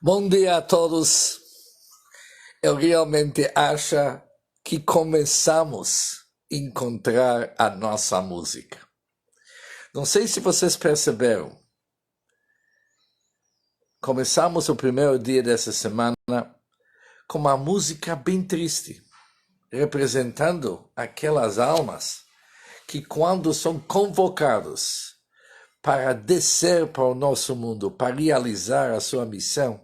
Bom dia a todos. Eu realmente acho que começamos a encontrar a nossa música. Não sei se vocês perceberam. Começamos o primeiro dia dessa semana com uma música bem triste, representando aquelas almas que, quando são convocados para descer para o nosso mundo, para realizar a sua missão,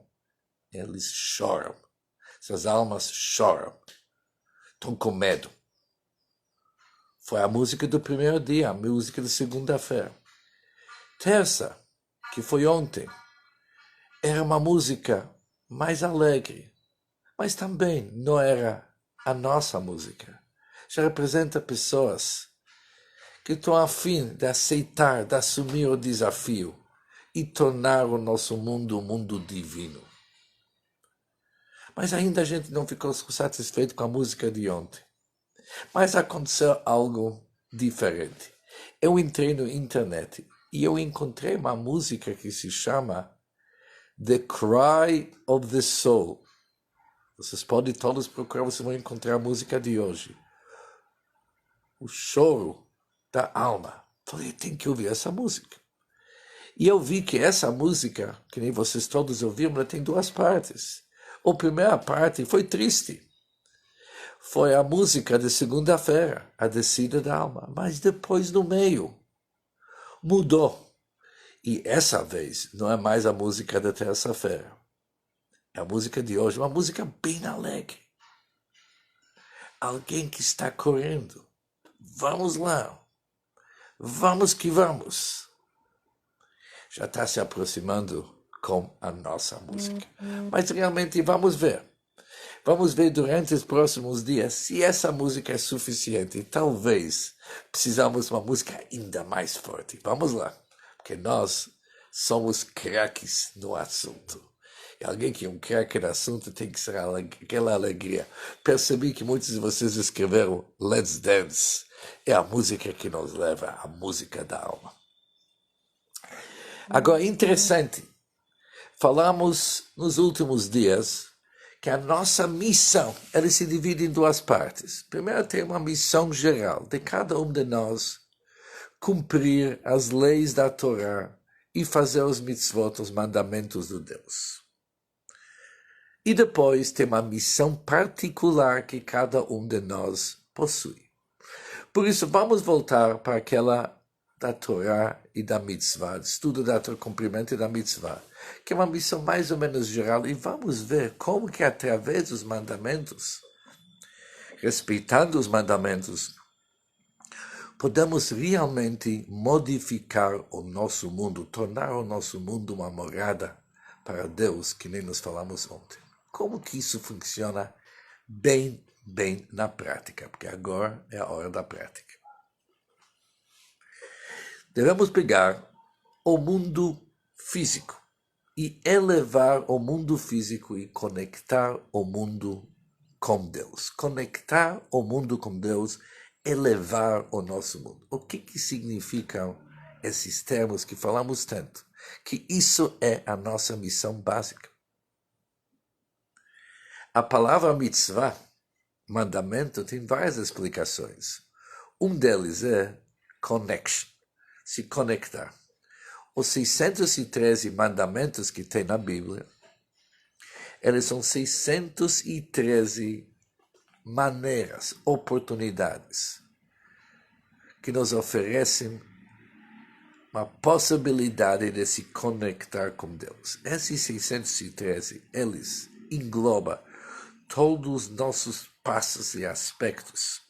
eles choram. Essas almas choram. Estão com medo. Foi a música do primeiro dia, a música da segunda-feira. Terça, que foi ontem, era uma música mais alegre, mas também não era a nossa música. Já representa pessoas que estão a fim de aceitar, de assumir o desafio e tornar o nosso mundo um mundo divino. Mas ainda a gente não ficou satisfeito com a música de ontem. Mas aconteceu algo diferente. Eu entrei no internet e eu encontrei uma música que se chama The Cry of the Soul. Vocês podem todos procurar, vocês vão encontrar a música de hoje. O choro da alma. Falei, tem que ouvir essa música. E eu vi que essa música, que nem vocês todos ouviram, ela tem duas partes. A primeira parte foi triste. Foi a música de segunda-feira, a descida da alma. Mas depois, no meio, mudou. E essa vez não é mais a música da terça-feira. É a música de hoje, uma música bem alegre. Alguém que está correndo. Vamos lá. Vamos que vamos. Já está se aproximando com a nossa música. Mas realmente vamos ver. Vamos ver durante os próximos dias se essa música é suficiente. Talvez precisamos de uma música ainda mais forte. Vamos lá, porque nós somos craques no assunto. E alguém que é um craque no assunto tem que ser aquela alegria. Percebi que muitos de vocês escreveram Let's Dance. É a música que nos leva à música da alma. Agora, interessante. Falamos nos últimos dias que a nossa missão, ela se divide em duas partes. Primeiro tem uma missão geral de cada um de nós cumprir as leis da Torá e fazer os mitzvot, os mandamentos de Deus. E depois tem uma missão particular que cada um de nós possui. Por isso, vamos voltar para aquela da Torá e da mitzvah, estudo da Torá, cumprimento da mitzvah, que é uma missão mais ou menos geral, e vamos ver como que através dos mandamentos, respeitando os mandamentos, podemos realmente modificar o nosso mundo, tornar o nosso mundo uma morada para Deus, que nem nós falamos ontem. Como que isso funciona bem na prática? Porque agora é a hora da prática. Devemos pegar o mundo físico e elevar o mundo físico e conectar o mundo com Deus. Conectar o mundo com Deus, elevar o nosso mundo. O que significam esses termos que falamos tanto? Que isso é a nossa missão básica. A palavra mitzvah, mandamento, tem várias explicações. Um deles é connection, se conectar. Os 613 mandamentos que tem na Bíblia, eles são 613 maneiras, oportunidades, que nos oferecem uma possibilidade de se conectar com Deus. Esses 613, eles englobam todos os nossos passos e aspectos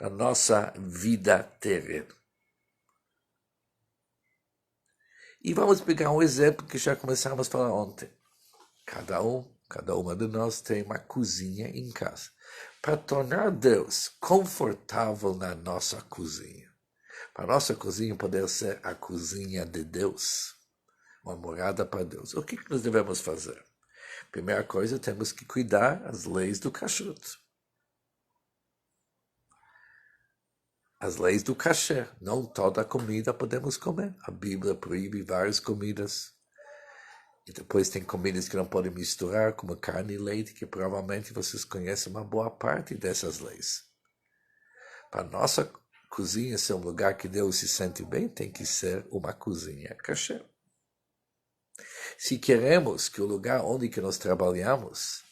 da nossa vida terrena. E vamos pegar um exemplo que já começamos a falar ontem. Cada uma de nós tem uma cozinha em casa. Para tornar Deus confortável na nossa cozinha, para a nossa cozinha poder ser a cozinha de Deus, uma morada para Deus, o que nós devemos fazer? Primeira coisa, temos que cuidar das leis do kashrut. As leis do kasher. Não toda comida podemos comer. A Bíblia proíbe várias comidas. E depois tem comidas que não podem misturar, como carne e leite, que provavelmente vocês conhecem uma boa parte dessas leis. Para nossa cozinha ser um lugar que Deus se sente bem, tem que ser uma cozinha kasher. Se queremos que o lugar onde que nós trabalhamos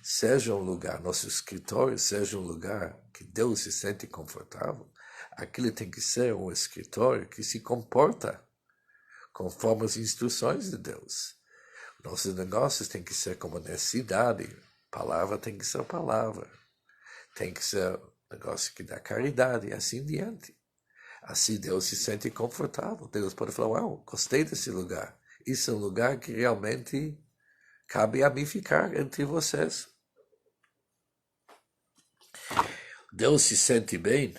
seja um lugar, nosso escritório seja um lugar que Deus se sente confortável, aquilo tem que ser um escritório que se comporta conforme as instruções de Deus. Nossos negócios têm que ser como necessidade, palavra tem que ser palavra, tem que ser negócio que dá caridade e assim diante. Assim Deus se sente confortável. Deus pode falar, uau, gostei desse lugar. Isso é um lugar que realmente cabe a mim ficar entre vocês. Deus se sente bem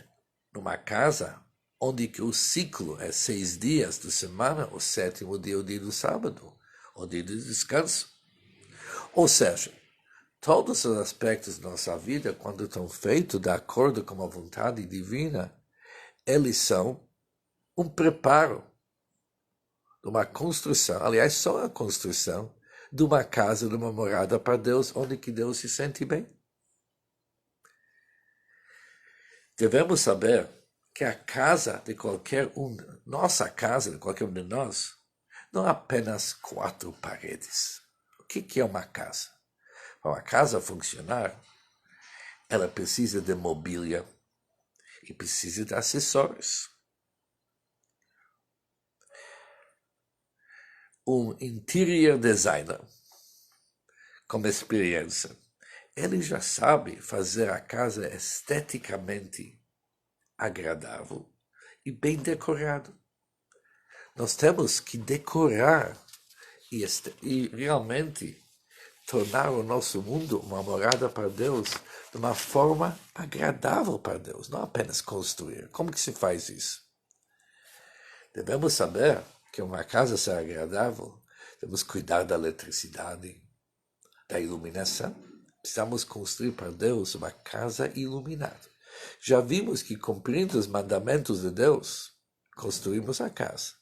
numa casa onde que o ciclo é 6 dias da semana, o 7º dia é o dia do sábado, o dia do descanso. Ou seja, todos os aspectos da nossa vida, quando estão feitos de acordo com a vontade divina, eles são um preparo de uma construção, aliás, só a construção de uma casa, de uma morada para Deus, onde que Deus se sente bem. Devemos saber que a casa de qualquer um, nossa casa de qualquer um de nós, não é apenas 4 paredes. O que é uma casa? Para uma casa funcionar, ela precisa de mobília e precisa de acessórios. Um interior designer, com experiência, ele já sabe fazer a casa esteticamente agradável e bem decorado. Nós temos que decorar e realmente tornar o nosso mundo uma morada para Deus de uma forma agradável para Deus, não apenas construir. Como que se faz isso? Devemos saber que uma casa ser agradável, temos que cuidar da eletricidade, da iluminação. Precisamos construir para Deus uma casa iluminada. Já vimos que cumprindo os mandamentos de Deus, construímos a casa.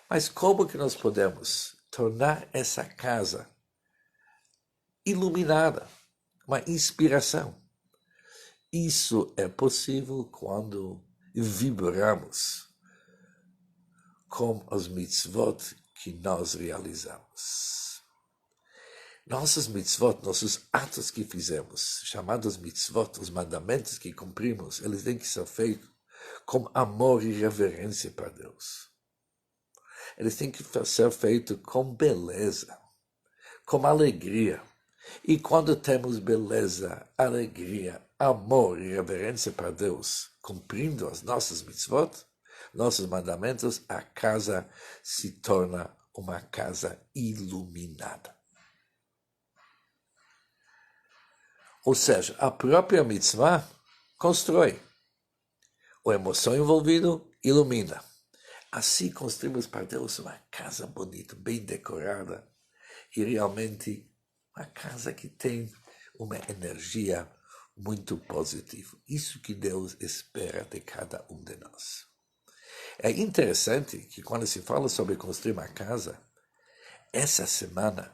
Mas como que nós podemos tornar essa casa iluminada, uma inspiração? Isso é possível quando vibramos com os mitzvot que nós realizamos. Nossos mitzvot, nossos atos que fizemos, chamados mitzvot, os mandamentos que cumprimos, eles têm que ser feitos com amor e reverência para Deus. Eles têm que ser feitos com beleza, com alegria. E quando temos beleza, alegria, amor e reverência para Deus, cumprindo as nossas mitzvot, nossos mandamentos, a casa se torna uma casa iluminada. Ou seja, a própria mitzvah constrói. A emoção envolvida ilumina. Assim construímos para Deus uma casa bonita, bem decorada e realmente uma casa que tem uma energia muito positiva. Isso que Deus espera de cada um de nós. É interessante que quando se fala sobre construir uma casa, essa semana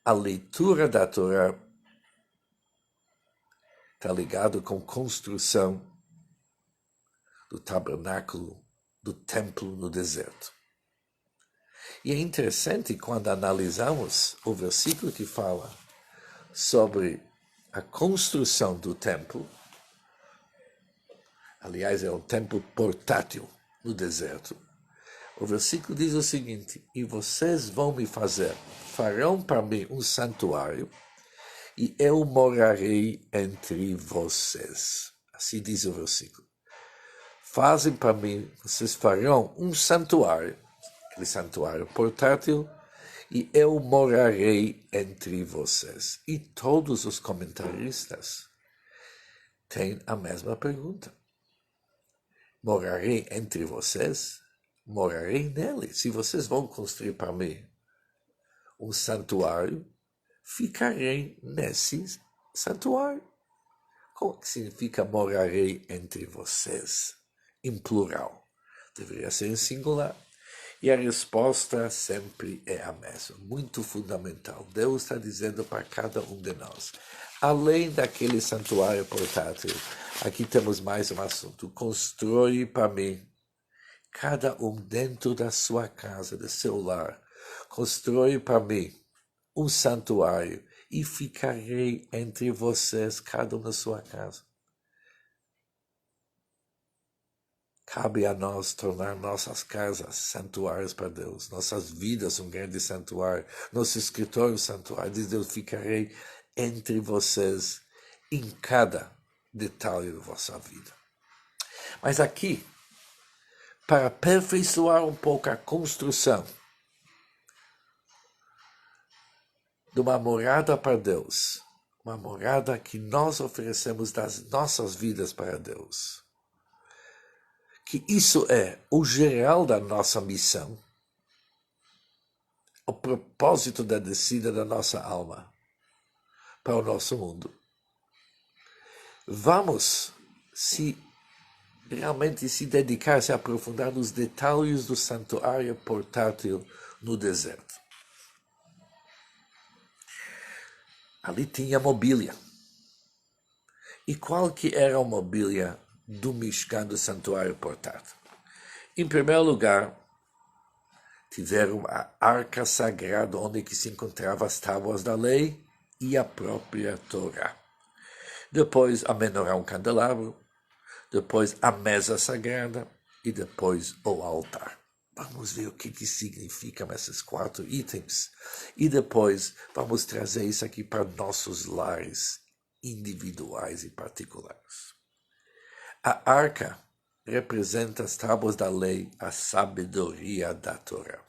a leitura da Torá está ligado com construção do tabernáculo, do templo no deserto. E é interessante quando analisamos o versículo que fala sobre a construção do templo. Aliás, é um templo portátil no deserto. O versículo diz o seguinte: e vocês vão me farão para mim um santuário, e eu morarei entre vocês. Assim diz o versículo. Fazem para mim, vocês farão um santuário, aquele santuário portátil, e eu morarei entre vocês. E todos os comentaristas têm a mesma pergunta. Morarei entre vocês? Morarei nele. Se vocês vão construir para mim um santuário, ficarei nesse santuário. Como que significa morarei entre vocês? Em plural. Deveria ser em singular. E a resposta sempre é a mesma, muito fundamental. Deus está dizendo para cada um de nós, além daquele santuário portátil, aqui temos mais um assunto, constrói para mim, cada um dentro da sua casa, do seu lar, constrói para mim um santuário e ficarei entre vocês, cada um na sua casa. Cabe a nós tornar nossas casas santuários para Deus, nossas vidas um grande santuário, nosso escritório santuário. Diz Deus, ficarei entre vocês em cada detalhe da vossa vida. Mas aqui, para aperfeiçoar um pouco a construção de uma morada para Deus, uma morada que nós oferecemos das nossas vidas para Deus, que isso é o geral da nossa missão, o propósito da descida da nossa alma para o nosso mundo. Vamos realmente se dedicar, se aprofundar nos detalhes do santuário portátil no deserto. Ali tinha mobília. E qual que era a mobília do Mishkan, do santuário portátil? Em primeiro lugar, tiveram a arca sagrada onde que se encontravam as tábuas da lei e a própria Torá. Depois a menorá, um candelabro, depois a mesa sagrada e depois o altar. Vamos ver o que significam esses 4 itens e depois vamos trazer isso aqui para nossos lares individuais e particulares. A arca representa as tábuas da lei, a sabedoria da Torá.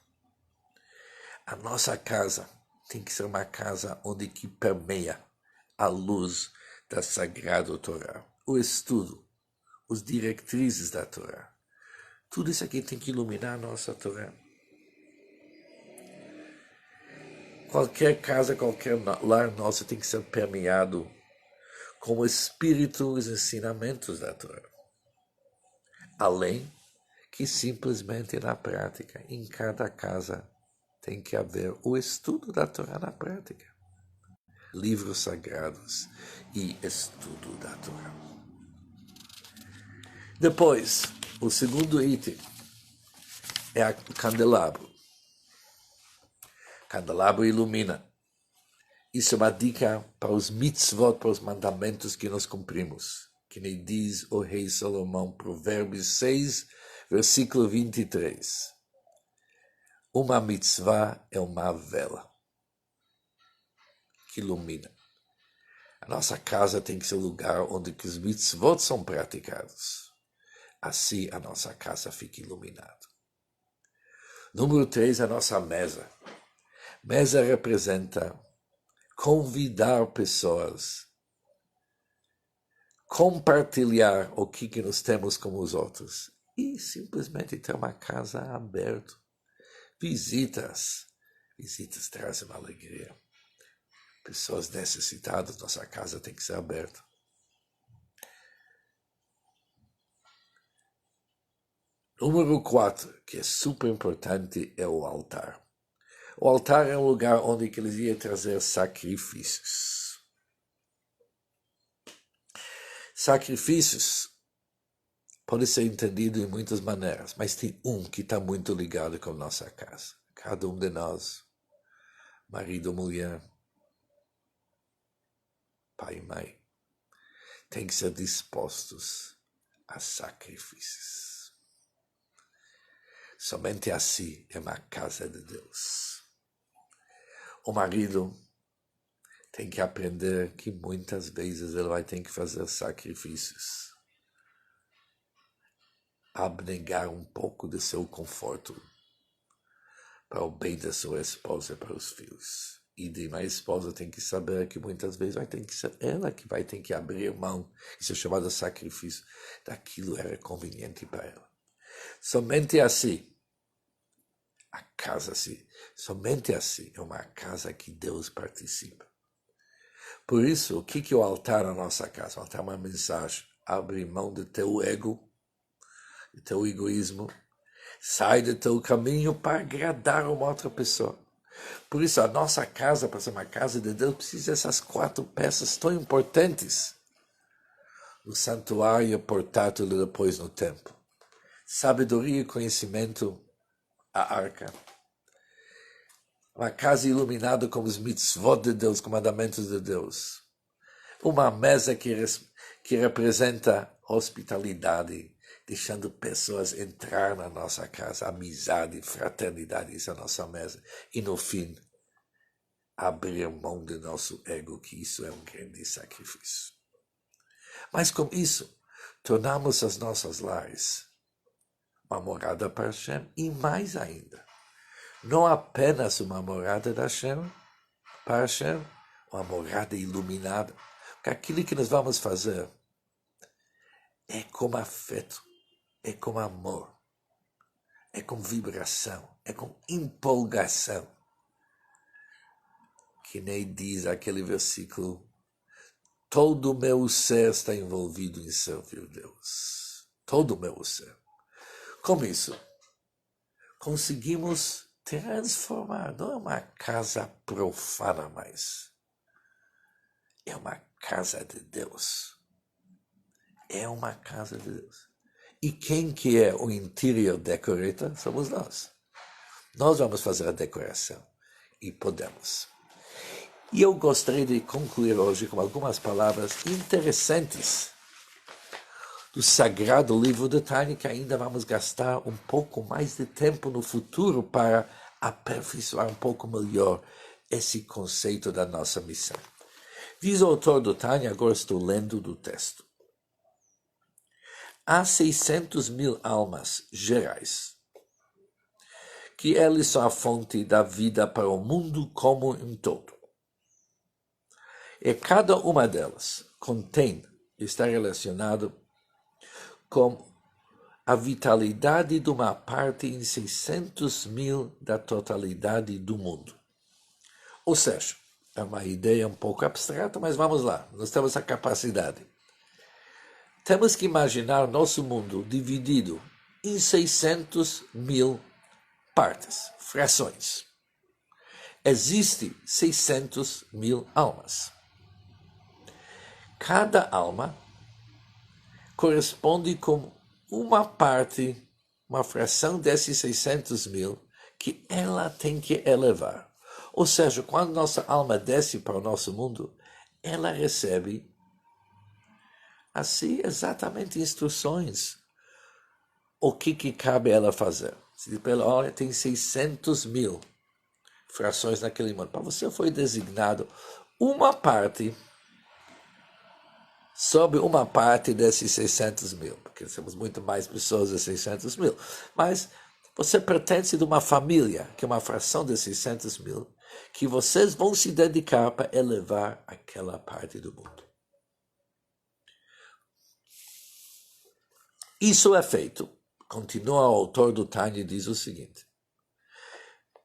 A nossa casa tem que ser uma casa onde que permeia a luz da Sagrada Torá, o estudo, os diretrizes da Torá. Tudo isso aqui tem que iluminar a nossa Torá. Qualquer casa, qualquer lar nosso tem que ser permeado com o espírito e os ensinamentos da Torá. Além que simplesmente na prática, em cada casa, tem que haver o estudo da Torá na prática. Livros sagrados e estudo da Torá. Depois, o segundo item é o candelabro. O candelabro ilumina. Isso é uma dica para os mitzvot, para os mandamentos que nós cumprimos. Que nem diz o rei Salomão, Provérbios 6, versículo 23. Uma mitzvah é uma vela que ilumina. A nossa casa tem que ser o lugar onde que os mitzvot são praticados. Assim a nossa casa fica iluminada. Número 3, a nossa mesa. Mesa representa convidar pessoas, compartilhar o que nós temos com os outros e simplesmente ter uma casa aberta. Visitas trazem uma alegria. Pessoas necessitadas, nossa casa tem que ser aberta. Número 4, que é super importante, é o altar. O altar é um lugar onde eles iam trazer sacrifícios. Sacrifícios pode ser entendido em muitas maneiras, mas tem um que está muito ligado com nossa casa. Cada um de nós, marido, mulher, pai e mãe, tem que ser dispostos a sacrifícios. Somente assim é uma casa de Deus. O marido tem que aprender que muitas vezes ele vai ter que fazer sacrifícios. Abnegar um pouco do seu conforto para o bem da sua esposa e para os filhos. E de uma esposa tem que saber que muitas vezes vai ter que ser ela que vai ter que abrir mão. Isso é chamado sacrifício. Daquilo era conveniente para ela. Somente assim, a casa assim, somente assim é uma casa que Deus participa. Por isso, o que é o altar na nossa casa? O altar é uma mensagem. Abre mão do teu ego, do teu egoísmo. Sai do teu caminho para agradar uma outra pessoa. Por isso, a nossa casa, para ser uma casa de Deus, precisa dessas 4 peças tão importantes. O santuário portátil e depois no templo. Sabedoria e conhecimento, a arca. Uma casa iluminada com os mitzvot de Deus, com mandamentos de Deus. Uma mesa que representa hospitalidade, deixando pessoas entrar na nossa casa, amizade, fraternidade, isso é a nossa mesa. E no fim, abrir mão do nosso ego, que isso é um grande sacrifício. Mas com isso, tornamos as nossas lares uma morada para Hashem, e mais ainda, não apenas uma morada da Hashem, para Hashem, uma morada iluminada, porque aquilo que nós vamos fazer é com afeto, é com amor, é com vibração, é com empolgação, que nem diz aquele versículo, todo o meu ser está envolvido em servir Deus, todo o meu ser. Com isso, conseguimos transformar, não é uma casa profana mais, é uma casa de Deus. É uma casa de Deus. E quem que é o interior decorator? Somos nós. Nós vamos fazer a decoração. E podemos. E eu gostaria de concluir hoje com algumas palavras interessantes do sagrado livro de Tânia, que ainda vamos gastar um pouco mais de tempo no futuro para aperfeiçoar um pouco melhor esse conceito da nossa missão. Diz o autor do Tânia, agora estou lendo do texto. Há 600.000 almas gerais, que eles são a fonte da vida para o mundo como um todo. E cada uma delas contém, está relacionado com a vitalidade de uma parte em 600.000 da totalidade do mundo. Ou seja, é uma ideia um pouco abstrata, mas vamos lá, nós temos a capacidade. Temos que imaginar nosso mundo dividido em 600.000 partes, frações. Existem 600.000 almas. Cada alma corresponde com uma parte, uma fração desses 600.000 que ela tem que elevar. Ou seja, quando nossa alma desce para o nosso mundo, ela recebe assim exatamente instruções. O que cabe ela fazer? Se diz para ela, olha, tem 600.000 frações naquele mundo. Para você foi designado uma parte, sobre uma parte desses 600.000, porque temos muito mais pessoas de 600.000. Mas você pertence de uma família, que é uma fração de 600.000, que vocês vão se dedicar para elevar aquela parte do mundo. Isso é feito. Continua o autor do Tânia e diz o seguinte.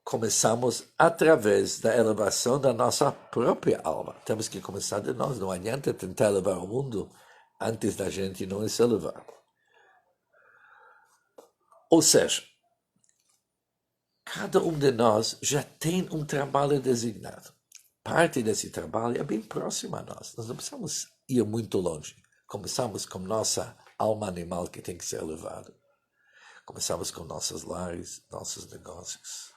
Começamos através da elevação da nossa própria alma. Temos que começar de nós. Não adianta tentar elevar o mundo antes da gente não se elevar. Ou seja, cada um de nós já tem um trabalho designado. Parte desse trabalho é bem próximo a nós. Nós não precisamos ir muito longe. Começamos com nossa alma animal que tem que ser elevada. Começamos com nossos lares, nossos negócios.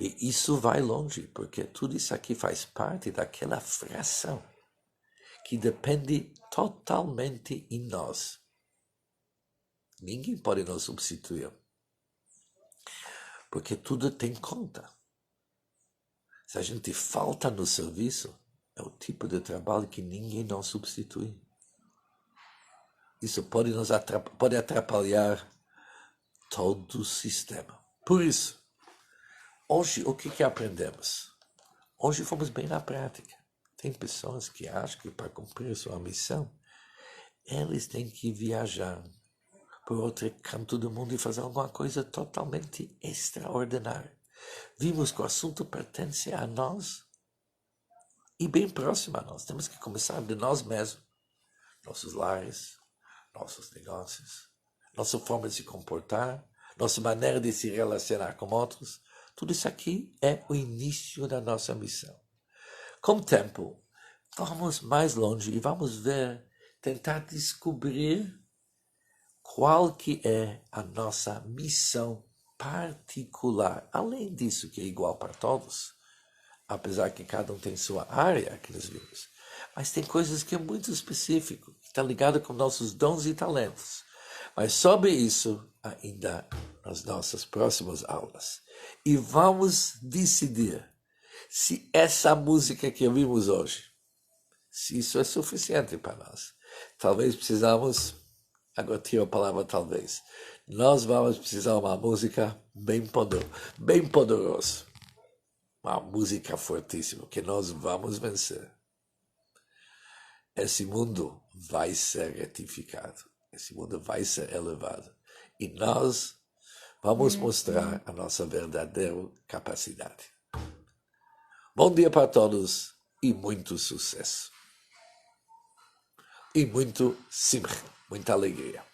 E isso vai longe, porque tudo isso aqui faz parte daquela fração que depende totalmente em nós. Ninguém pode nos substituir, porque tudo tem conta. Se a gente falta no serviço, é o tipo de trabalho que ninguém nos substitui. Isso pode atrapalhar todo o sistema. Por isso, hoje o que aprendemos? Hoje fomos bem na prática. Tem pessoas que acham que para cumprir sua missão, eles têm que viajar por outro canto do mundo e fazer alguma coisa totalmente extraordinária. Vimos que o assunto pertence a nós e bem próximo a nós. Temos que começar de nós mesmos, nossos lares, nossos negócios, nossa forma de se comportar, nossa maneira de se relacionar com outros, tudo isso aqui é o início da nossa missão. Com o tempo, vamos mais longe e vamos ver, tentar descobrir qual que é a nossa missão particular, além disso que é igual para todos, apesar que cada um tem sua área que nós vimos. Mas tem coisas que é muito específico, que está ligado com nossos dons e talentos. Mas sobre isso, ainda nas nossas próximas aulas. E vamos decidir se essa música que ouvimos hoje, se isso é suficiente para nós. Talvez precisamos, agora tiro a palavra talvez, nós vamos precisar de uma música bem poderosa. Uma música fortíssima, que nós vamos vencer. Esse mundo vai ser retificado. Esse mundo vai ser elevado. E nós vamos mostrar a nossa verdadeira capacidade. Bom dia para todos e muito sucesso. E muito simcha, muita alegria.